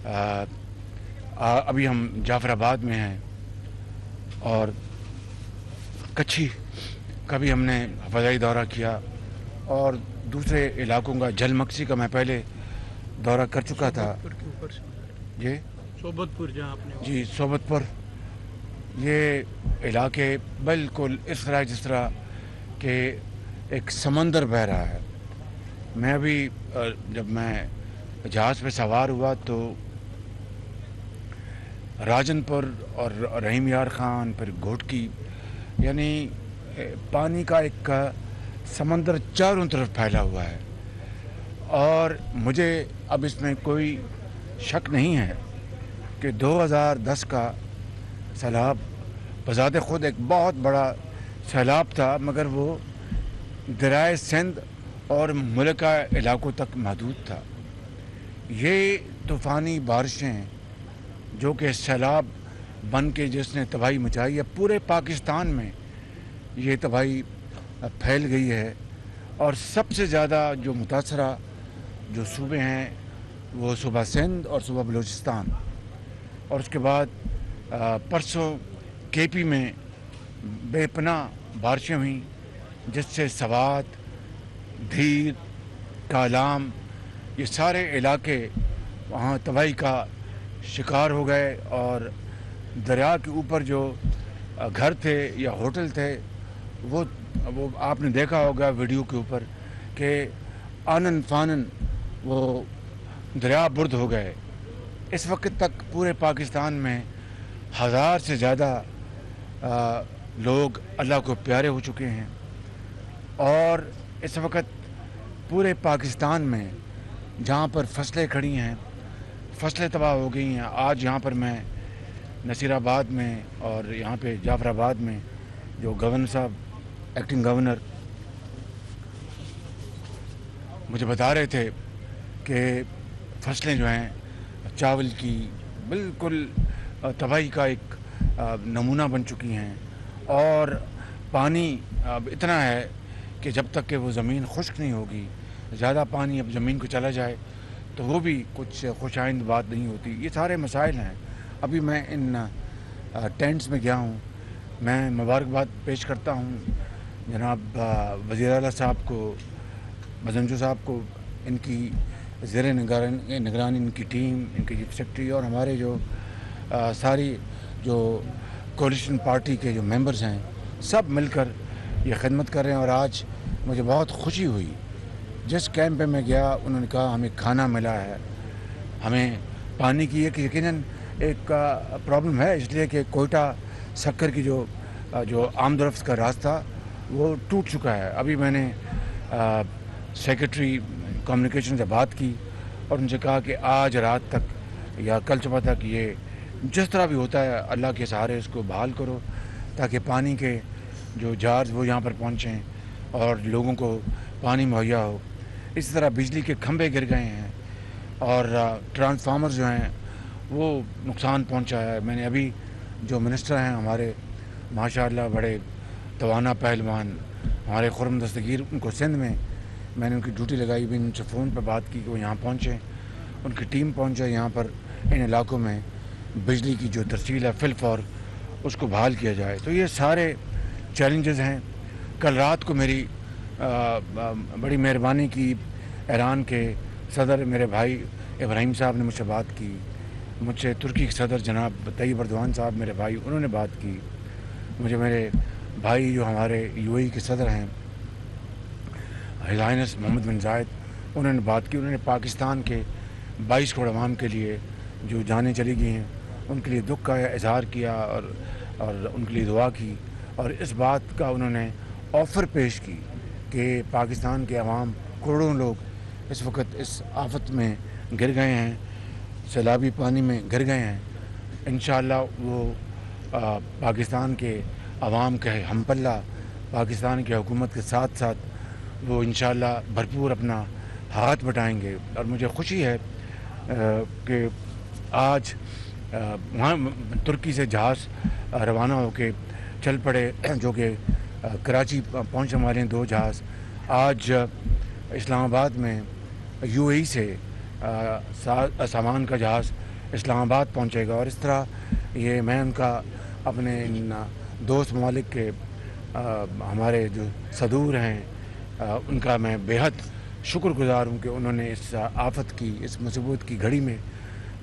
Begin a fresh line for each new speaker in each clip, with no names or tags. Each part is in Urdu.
ابھی ہم جعفر آباد میں ہیں اور کچھی کا بھی ہم نے فضائی دورہ کیا اور دوسرے علاقوں کا جل مکسی کا میں پہلے دورہ کر چکا تھا. جی
صوبت پور جہاں آپ نے
جی صوبت پور یہ علاقے بالکل اس طرح جس طرح کہ ایک سمندر بہہ رہا ہے. میں ابھی جب میں جہاز پہ سوار ہوا تو راجن پور اور رحیم یار خان پھر گھوٹکی یعنی پانی کا ایک سمندر چاروں طرف پھیلا ہوا ہے. اور مجھے اب اس میں کوئی شک نہیں ہے کہ 2010 کا سیلاب بذات خود ایک بہت بڑا سیلاب تھا، مگر وہ دریائے سندھ اور ملکہ علاقوں تک محدود تھا. یہ طوفانی بارشیں جو کہ سیلاب بن کے جس نے تباہی مچائی ہے، پورے پاکستان میں یہ تباہی پھیل گئی ہے. اور سب سے زیادہ جو متاثرہ جو صوبے ہیں وہ صوبہ سندھ اور صوبہ بلوچستان، اور اس کے بعد پرسوں کے پی میں بے پناہ بارشیں ہوئیں جس سے سوات، دھیر، کالام یہ سارے علاقے وہاں تباہی کا شکار ہو گئے. اور دریا کے اوپر جو گھر تھے یا ہوٹل تھے وہ آپ نے دیکھا ہوگا ویڈیو کے اوپر کہ آنن فانن وہ دریا برد ہو گئے. اس وقت تک پورے پاکستان میں 1000 سے زیادہ لوگ اللہ کو پیارے ہو چکے ہیں. اور اس وقت پورے پاکستان میں جہاں پر فصلیں کھڑی ہیں، فصلیں تباہ ہو گئی ہیں. آج یہاں پر میں نصیر آباد میں اور یہاں پہ جعفر آباد میں جو گورنر صاحب ایکٹنگ گورنر مجھے بتا رہے تھے کہ فصلیں جو ہیں چاول کی بالکل تباہی کا ایک نمونہ بن چکی ہیں. اور پانی اب اتنا ہے کہ جب تک کہ وہ زمین خشک نہیں ہوگی، زیادہ پانی اب زمین کو چلا جائے تو وہ بھی کچھ خوش آئند بات نہیں ہوتی. یہ سارے مسائل ہیں. ابھی میں ان ٹینٹس میں گیا ہوں. میں مبارکباد پیش کرتا ہوں جناب وزیر اعلیٰ صاحب کو، مزنجو صاحب کو، ان کی زیر نگرانی ان کی ٹیم، ان کے چیف سیکرٹری اور ہمارے جو ساری جو کولیشن پارٹی کے جو ممبرز ہیں سب مل کر یہ خدمت کر رہے ہیں. اور آج مجھے بہت خوشی ہوئی، جس کیمپ پہ میں گیا انہوں نے کہا ہمیں کھانا ملا ہے، ہمیں پانی کی ایک یقیناً ایک پرابلم ہے، اس لیے کہ کوئٹہ سکر کی جو آمد و رفت کا راستہ وہ ٹوٹ چکا ہے. ابھی میں نے سیکرٹری کمیونیکیشن سے بات کی اور ان سے کہا کہ آج رات تک یا کل صبح تک یہ جس طرح بھی ہوتا ہے اللہ کے سہارے اس کو بحال کرو تاکہ پانی کے جو جارز وہ یہاں پر پہنچیں اور لوگوں کو پانی مہیا ہو. اسی طرح بجلی کے کھمبے گر گئے ہیں اور ٹرانسفارمر جو ہیں وہ نقصان پہنچا ہے. میں نے ابھی جو منسٹر ہیں ہمارے ماشاءاللہ بڑے توانا پہلوان ہمارے خرم دستگیر، ان کو سندھ میں نے ان کی ڈیوٹی لگائی بھی، ان سے فون پہ بات کی کہ وہ یہاں پہنچیں. ان کی ٹیم پہنچے یہاں پر ان علاقوں میں بجلی کی جو ترسیل ہے فی الفور اس کو بحال کیا جائے. تو یہ سارے چیلنجز ہیں. کل رات کو میری بڑی مہربانی کی ایران کے صدر میرے بھائی ابراہیم صاحب نے مجھ سے بات کی، مجھ سے ترکی کے صدر جناب طیب اردوان صاحب میرے بھائی انہوں نے بات کی، مجھے میرے بھائی جو ہمارے UAE کے صدر ہیں ہز ہائنس محمد بن زائد انہوں نے بات کی. انہوں نے پاکستان کے 22 کروڑ عوام کے لیے جو جانیں چلی گئی ہیں ان کے لیے دکھ کا اظہار کیا اور ان کے لیے دعا کی. اور اس بات کا انہوں نے آفر پیش کی کہ پاکستان کے عوام کروڑوں لوگ اس وقت اس آفت میں گر گئے ہیں، سیلابی پانی میں گر گئے ہیں. انشاءاللہ وہ پاکستان کے عوام کے ہم پلہ پاکستان کی حکومت کے ساتھ ساتھ وہ انشاءاللہ بھرپور اپنا ہاتھ بٹائیں گے. اور مجھے خوشی ہے کہ آج وہاں ترکی سے جہاز روانہ ہو کے چل پڑے جو کہ کراچی پہنچنے والے ہیں 2 جہاز. آج اسلام آباد میں UAE سے سامان کا جہاز اسلام آباد پہنچے گا، اور اس طرح یہ میں ان کا اپنے ان دوست ممالک کے ہمارے جو صدور ہیں ان کا میں بے حد شکر گزار ہوں کہ انہوں نے اس آفت کی، اس مصیبت کی گھڑی میں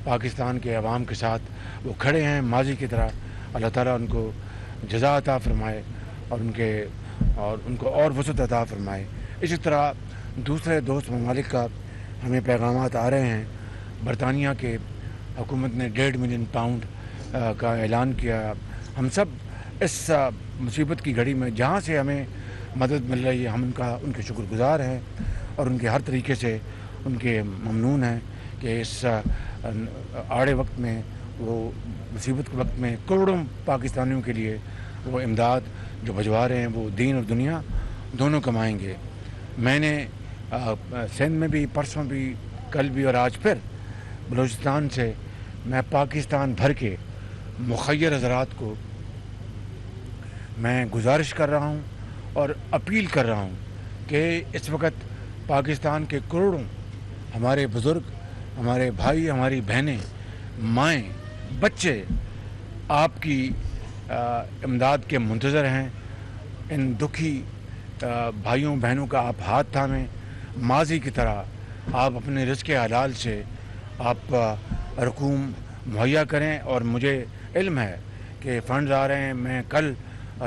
پاکستان کے عوام کے ساتھ وہ کھڑے ہیں ماضی کی طرح۔ اللہ تعالیٰ ان کو جزا عطا فرمائے اور ان کو اور وسعت عطا فرمائے۔ اسی طرح دوسرے دوست ممالک کا ہمیں پیغامات آ رہے ہیں۔ برطانیہ کے حکومت نے 1.5 ملین پاؤنڈ کا اعلان کیا۔ ہم سب اس مصیبت کی گھڑی میں جہاں سے ہمیں مدد مل رہی ہے ہم ان کے شکر گزار ہیں اور ان کے ہر طریقے سے ان کے ممنون ہیں کہ اس آڑے وقت میں، وہ مصیبت کے وقت میں کروڑوں پاکستانیوں کے لیے وہ امداد جو بھجوا رہے ہیں وہ دین اور دنیا دونوں کمائیں گے۔ میں نے سندھ میں بھی، پرسوں بھی، کل بھی اور آج پھر بلوچستان سے میں پاکستان بھر کے مخیر حضرات کو میں گزارش کر رہا ہوں اور اپیل کر رہا ہوں کہ اس وقت پاکستان کے کروڑوں ہمارے بزرگ، ہمارے بھائی، ہماری بہنیں، مائیں، بچے آپ کی امداد کے منتظر ہیں۔ ان دکھی بھائیوں بہنوں کا آپ ہاتھ تھامیں، ماضی کی طرح آپ اپنے رزق حلال سے آپ رقوم مہیا کریں، اور مجھے علم ہے کہ فنڈز آ رہے ہیں۔ میں کل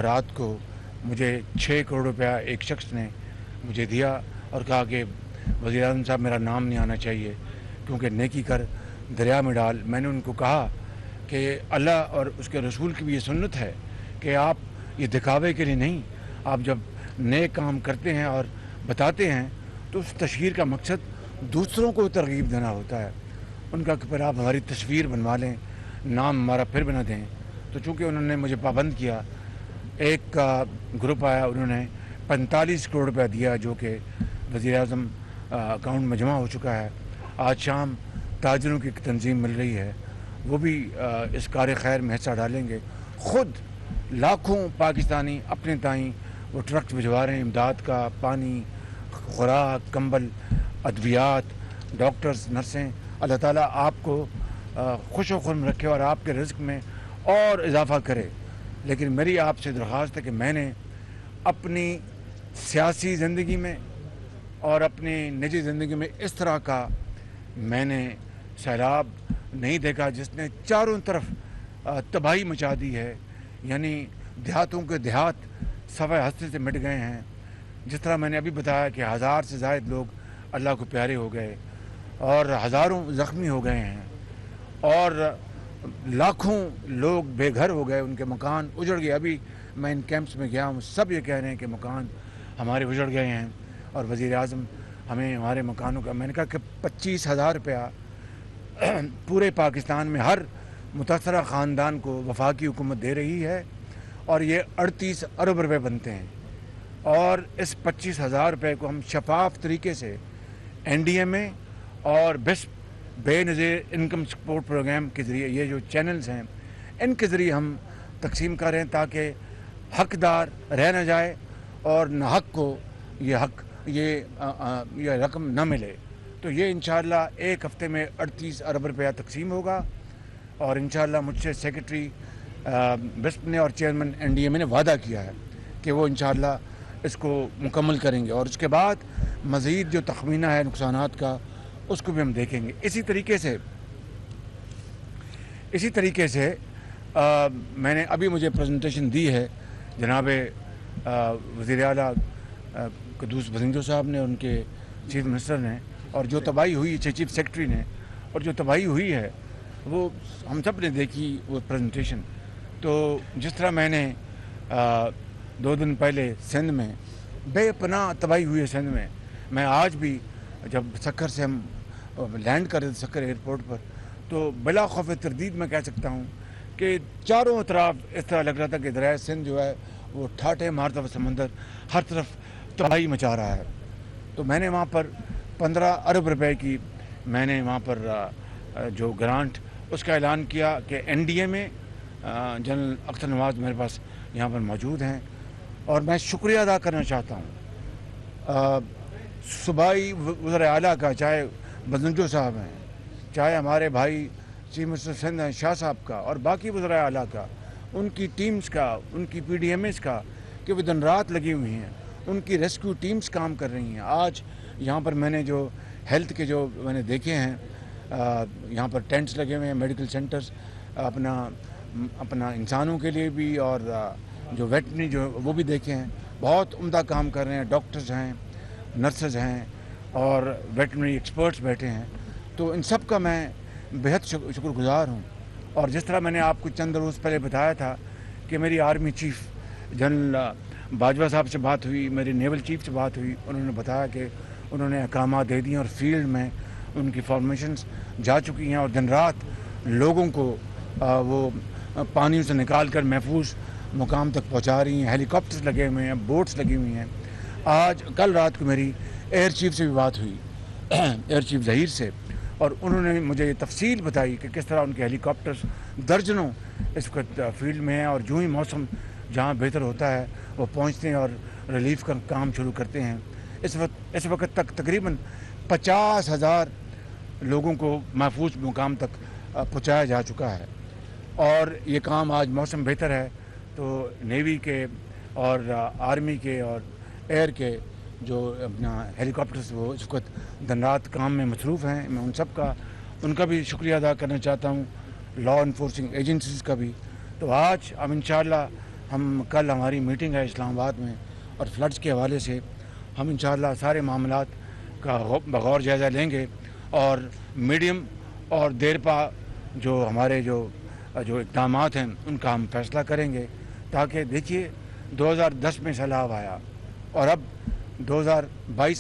رات کو مجھے 6 کروڑ روپیہ ایک شخص نے مجھے دیا اور کہا کہ وزیر اعظم صاحب میرا نام نہیں آنا چاہیے کیونکہ نیکی کر دریا میں ڈال۔ میں نے ان کو کہا کہ اللہ اور اس کے رسول کی بھی یہ سنت ہے کہ آپ یہ دکھاوے کے لیے نہیں، آپ جب نیک کام کرتے ہیں اور بتاتے ہیں تو اس تشہیر کا مقصد دوسروں کو ترغیب دینا ہوتا ہے۔ ان کا کہ پھر آپ ہماری تصویر بنوا لیں، نام ہمارا پھر بنا دیں۔ تو چونکہ انہوں نے مجھے پابند کیا، ایک گروپ آیا، انہوں نے 45 کروڑ روپیہ دیا جو کہ وزیر اعظم اکاؤنٹ میں جمع ہو چکا ہے۔ آج شام تاجروں کی ایک تنظیم مل رہی ہے، وہ بھی اس کار خیر میں حصہ ڈالیں گے۔ خود لاکھوں پاکستانی اپنے تائیں وہ ٹرکس بھجوا رہے ہیں امداد کا، پانی، خوراک، کمبل، ادویات، ڈاکٹرز، نرسیں۔ اللہ تعالیٰ آپ کو خوش و خرم رکھے اور آپ کے رزق میں اور اضافہ کرے۔ لیکن میری آپ سے درخواست ہے کہ میں نے اپنی سیاسی زندگی میں اور اپنی نجی زندگی میں اس طرح کا میں نے سیلاب نہیں دیکھا جس نے چاروں طرف تباہی مچا دی ہے۔ یعنی دیہاتوں کے دیہات صفحہ ہستی سے مٹ گئے ہیں۔ جس طرح میں نے ابھی بتایا کہ 1000 سے زائد لوگ اللہ کو پیارے ہو گئے اور ہزاروں زخمی ہو گئے ہیں اور لاکھوں لوگ بے گھر ہو گئے، ان کے مکان اجڑ گئے۔ ابھی میں ان کیمپس میں گیا ہوں، سب یہ کہہ رہے ہیں کہ مکان ہمارے اجڑ گئے ہیں اور وزیر اعظم ہمیں ہمارے مکانوں کا۔ میں نے کہا کہ 25,000 روپیہ پورے پاکستان میں ہر متاثرہ خاندان کو وفاقی حکومت دے رہی ہے اور یہ 38 ارب روپے بنتے ہیں، اور اس 25,000 روپے کو ہم شفاف طریقے سے NDMA اور بسپ بے نظیر انکم سپورٹ پروگرام کے ذریعے، یہ جو چینلز ہیں ان کے ذریعے ہم تقسیم کر رہے ہیں تاکہ حقدار رہ نہ جائے اور ناحق کو یہ رقم نہ ملے۔ تو یہ انشاءاللہ ایک ہفتے میں 38 ارب روپیہ تقسیم ہوگا، اور انشاءاللہ مجھ سے سیکرٹری بسپ نے اور چیئرمین NDMA نے وعدہ کیا ہے کہ وہ انشاءاللہ اس کو مکمل کریں گے، اور اس کے بعد مزید جو تخمینہ ہے نقصانات کا اس کو بھی ہم دیکھیں گے۔ اسی طریقے سے میں نے ابھی مجھے پریزنٹیشن دی ہے جناب وزیر اعلیٰ قدوس بزنجو صاحب نے، ان کے چیف منسٹر نے، اور جو تباہی ہوئی چیف سیکرٹری نے، اور جو تباہی ہوئی ہے وہ ہم سب نے دیکھی وہ پریزنٹیشن۔ تو جس طرح میں نے 2 دن پہلے سندھ میں بے پناہ تباہی ہوئی ہے سندھ میں آج بھی جب سکر سے ہم لینڈ کر رہے تھے سکر ایئرپورٹ پر، تو بلا خوف تردید میں کہہ سکتا ہوں کہ چاروں اطراف اس طرح لگ رہا تھا کہ دریائے سندھ جو ہے وہ ٹھاٹھے مارتا ہوا سمندر ہر طرف تباہی مچا رہا ہے۔ تو میں نے وہاں پر 15 ارب روپے کی میں نے وہاں پر جو گرانٹ اس کا اعلان کیا کہ NDMA جنرل اختر نواز میرے پاس یہاں پر موجود ہیں، اور میں شکریہ ادا کرنا چاہتا ہوں صوبائی وزراء اعلیٰ کا، چاہے بزنجو صاحب ہیں، چاہے ہمارے بھائی چیف منسٹر سندھ ہیں شاہ صاحب کا اور باقی وزراء اعلیٰ کا، ان کی ٹیمز کا، ان کی پی ڈی ایم ایز کا کہ وہ دن رات لگی ہوئی ہیں، ان کی ریسکیو ٹیمز کام کر رہی ہیں۔ آج یہاں پر میں نے جو ہیلتھ کے جو میں نے دیکھے ہیں، یہاں پر ٹینٹس لگے ہوئے ہیں، میڈیکل سینٹرز اپنا انسانوں کے لیے بھی، اور جو ویٹنری جو وہ بھی دیکھے ہیں، بہت عمدہ کام کر رہے ہیں۔ ڈاکٹرز ہیں، نرسز ہیں اور ویٹنری ایکسپرٹس بیٹھے ہیں، تو ان سب کا میں بہت شکر گزار ہوں۔ اور جس طرح میں نے آپ کو چند روز پہلے بتایا تھا کہ میری آرمی چیف جنرل باجوہ صاحب سے بات ہوئی، میری نیول چیف سے بات ہوئی، انہوں نے بتایا کہ انہوں نے احکامات دے دیے اور فیلڈ میں ان کی فارمیشنز جا چکی ہیں اور دن رات لوگوں کو وہ پانیوں سے نکال کر محفوظ مقام تک پہنچا رہی ہیں۔ ہیلی کاپٹرز لگے ہوئے ہیں، بوٹس لگی ہوئی ہیں۔ کل رات کو میری ایئر چیف سے بھی بات ہوئی، ایئر چیف ظہیر سے، اور انہوں نے مجھے یہ تفصیل بتائی کہ کس طرح ان کے ہیلی کاپٹرز درجنوں اس وقت فیلڈ میں ہیں، اور جو ہی موسم جہاں بہتر ہوتا ہے وہ پہنچتے ہیں اور ریلیف کا کام شروع کرتے ہیں۔ اس وقت تک تقریباً 50,000 لوگوں کو محفوظ مقام تک پہنچایا جا چکا ہے، اور یہ کام آج موسم بہتر ہے تو نیوی کے اور آرمی کے اور ایئر کے جو اپنا ہیلی کاپٹرز وہ اس وقت دن رات کام میں مصروف ہیں۔ میں ان کا بھی شکریہ ادا کرنا چاہتا ہوں، لا انفورسنگ ایجنسیز کا بھی۔ تو آج اب انشاءاللہ کل ہماری میٹنگ ہے اسلام آباد میں، اور فلڈز کے حوالے سے ہم انشاءاللہ سارے معاملات کا بغور جائزہ لیں گے، اور میڈیم اور دیرپا جو ہمارے جو اقدامات ہیں ان کا ہم فیصلہ کریں گے، تاکہ دیکھیے 2010 میں سیلاب آیا اور اب 2022